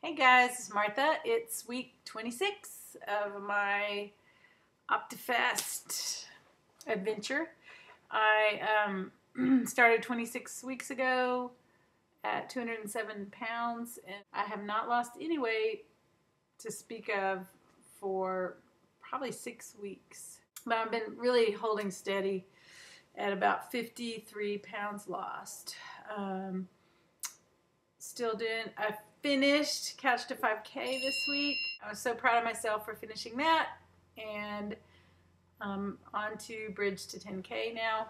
Hey guys, it's Martha. It's week 26 of my OptiFast adventure. I started 26 weeks ago at 207 pounds, and I have not lost any weight to speak of for probably 6 weeks. But I've been really holding steady at about 53 pounds lost. Still doing, I finished Couch to 5K this week. I was so proud of myself for finishing that, and on to Bridge to 10K now.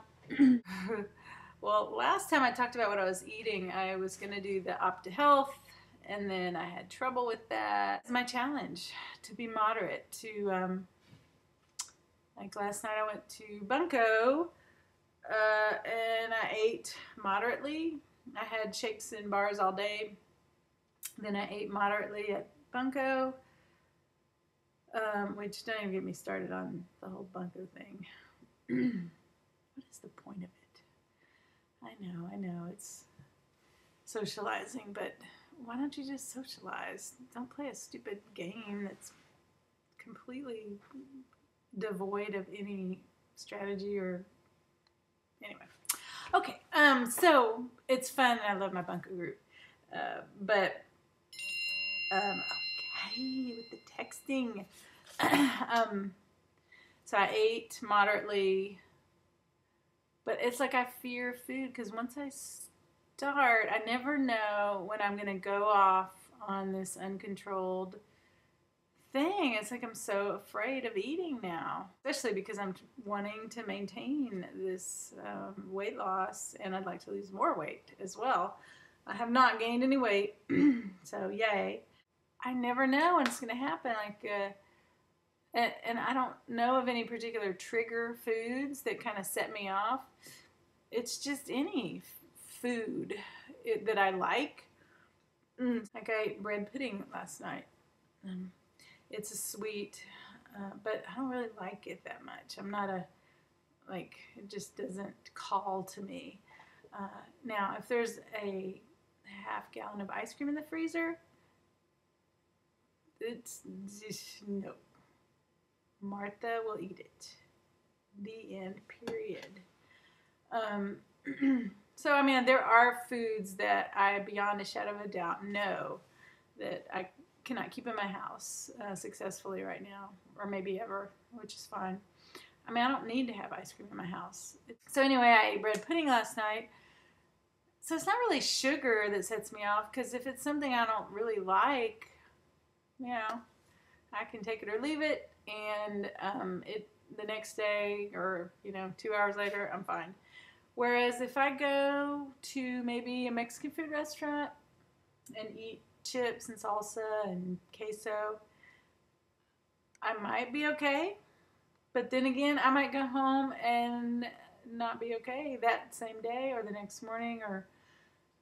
Well, last time I talked about what I was eating, I was going to do the OptiHealth, and then I had trouble with that. It's my challenge to be moderate. Like last night I went to Bunko, and I ate moderately. I had shakes and bars all day. Then I ate moderately at Bunko, which don't even get me started on the whole Bunko thing. What is the point of it? I know, it's socializing, but why don't you just socialize? Don't play a stupid game that's completely devoid of any strategy or anyway. Okay, so it's fun. I love my Bunko group, but okay with the texting. So I ate moderately, but it's like I fear food because once I start, I never know when I'm gonna go off on this uncontrolled thing. It's like I'm so afraid of eating now, especially because I'm wanting to maintain this weight loss, and I'd like to lose more weight as well. I have not gained any weight, so yay. I never know when it's going to happen. And I don't know of any particular trigger foods that kind of set me off. It's just any food that I like. Like I ate bread pudding last night. It's a sweet, but I don't really like it that much. I'm not it just doesn't call to me. Now, if there's a half gallon of ice cream in the freezer, it's just, no. Martha will eat it. The end, period. So, I mean, there are foods that I, beyond a shadow of a doubt, know that I cannot keep in my house successfully right now, or maybe ever, which is fine. I mean, I don't need to have ice cream in my house. So anyway, I ate bread pudding last night. So it's not really sugar that sets me off, because if it's something I don't really like, I can take it or leave it, and the next day or 2 hours later, I'm fine. Whereas if I go to maybe a Mexican food restaurant and eat chips and salsa and queso, I might be okay. But then again, I might go home and not be okay that same day or the next morning or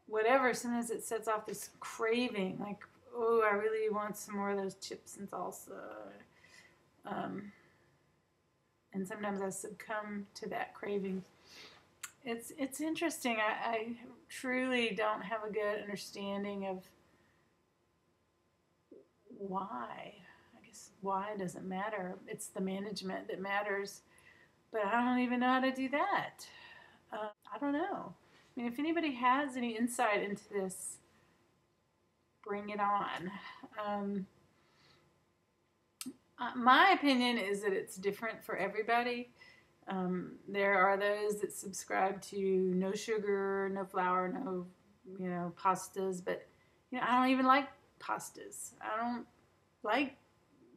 whatever. Sometimes it sets off this craving, like, oh, I really want some more of those chips and salsa. And sometimes I succumb to that craving. It's interesting. I truly don't have a good understanding of why. I guess why doesn't matter. It's the management that matters. But I don't even know how to do that. I don't know. I mean, if anybody has any insight into this, bring it on. My opinion is that it's different for everybody. There are those that subscribe to no sugar, no flour, no, pastas. But, I don't even like pastas. I don't like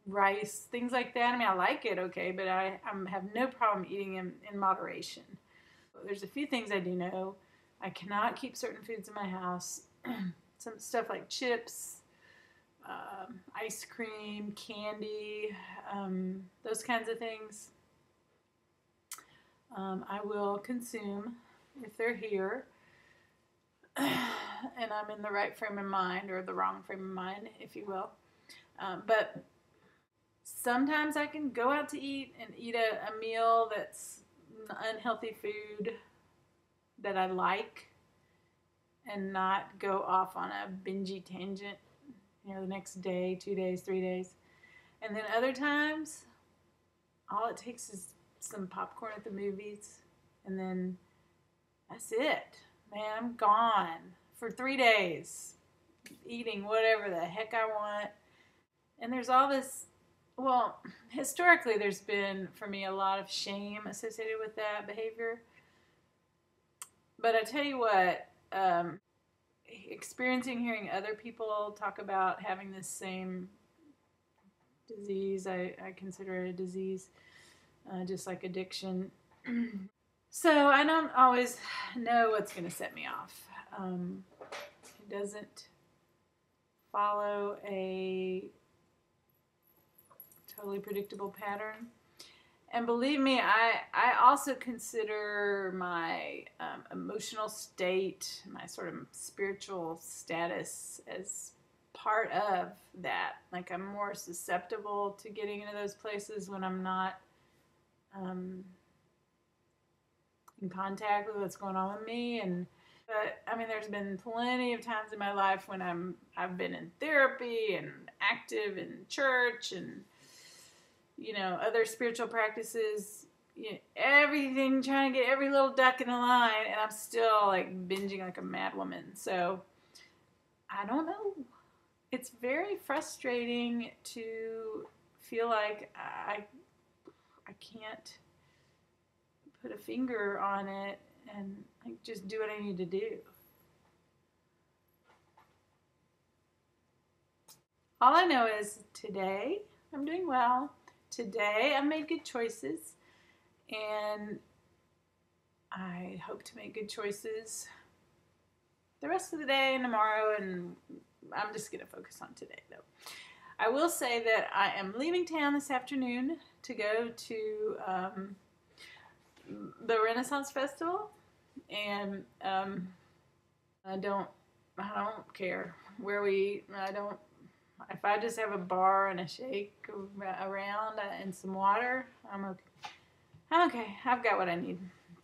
rice, things like that. I mean, I like it, okay, but I have no problem eating them in moderation. There's a few things I do know. I cannot keep certain foods in my house. Some stuff like chips, ice cream, candy, those kinds of things. I will consume if they're here and I'm in the right frame of mind, or the wrong frame of mind, if you will. But sometimes I can go out to eat and eat a meal that's unhealthy food that I like and not go off on a bingy tangent you know, the next day, 2 days, 3 days. And then other times, all it takes is some popcorn at the movies, and then that's it. Man, I'm gone for 3 days, eating whatever the heck I want. And there's all this, well, historically, there's been, for me, a lot of shame associated with that behavior. But I tell you what, hearing other people talk about having this same disease, I consider it a disease, just like addiction. So I don't always know what's going to set me off. It doesn't follow a totally predictable pattern. And believe me, I also consider my emotional state, my sort of spiritual status as part of that. Like, I'm more susceptible to getting into those places when I'm not in contact with what's going on with me. But I mean, there's been plenty of times in my life when I've been in therapy and active in church and, you know, other spiritual practices, you know, everything, trying to get every little duck in the line, and I'm still like binging like a mad woman. So I don't know. It's very frustrating to feel like I can't put a finger on it and like just do what I need to do. All I know is today I'm doing well. Today I made good choices, and I hope to make good choices the rest of the day and tomorrow, and I'm just going to focus on today though. I will say that I am leaving town this afternoon to go to the Renaissance Festival, and I don't care where we eat. If I just have a bar and a shake around and some water, I'm okay. I've got what I need.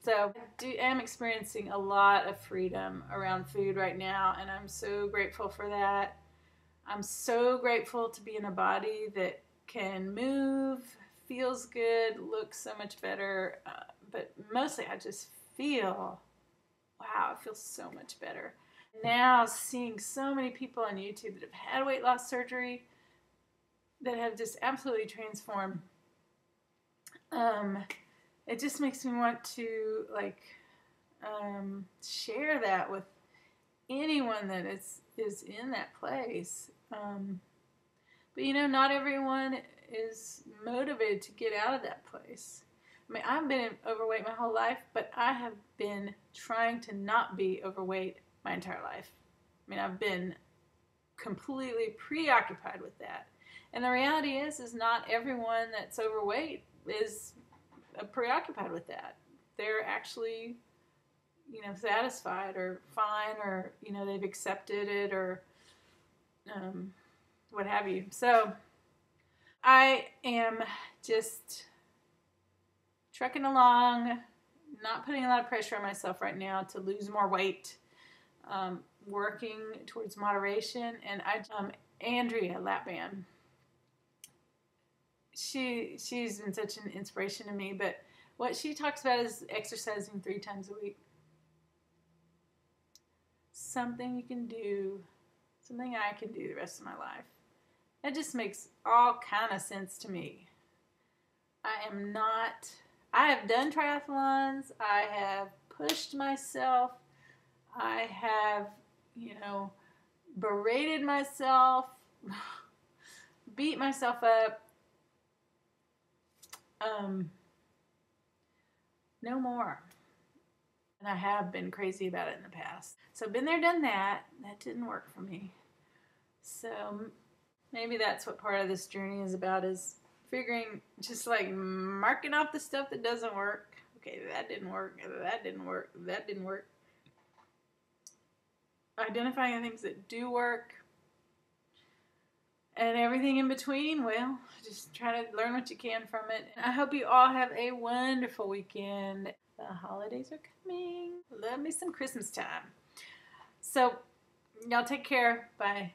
So I am experiencing a lot of freedom around food right now, and I'm so grateful for that. I'm so grateful to be in a body that can move, feels good, looks so much better, but mostly I just feel, wow, it feels so much better. Now seeing so many people on YouTube that have had weight loss surgery that have just absolutely transformed, it just makes me want to share that with anyone that is in that place. But you know, not everyone is motivated to get out of that place. I mean, I've been overweight my whole life, but I have been trying to not be overweight my entire life. I mean, I've been completely preoccupied with that. And the reality is not everyone that's overweight is preoccupied with that. They're actually, you know, satisfied or fine, or, you know, they've accepted it, or what have you. So I am just trucking along, not putting a lot of pressure on myself right now to lose more weight, working towards moderation. And Andrea Lapband, she's been such an inspiration to me, but what she talks about is exercising 3 times a week. Something you can do, something I can do the rest of my life. That just makes all kind of sense to me. I have done triathlons, I have pushed myself, I have, you know, berated myself, beat myself up. No more. And I have been crazy about it in the past. So been there, done that. That didn't work for me. So maybe that's what part of this journey is about, is figuring, just like marking off the stuff that doesn't work. Okay, that didn't work. That didn't work. That didn't work. Identifying the things that do work. And everything in between, well, just try to learn what you can from it. I hope you all have a wonderful weekend. The holidays are coming. Love me some Christmas time. So, y'all take care. Bye.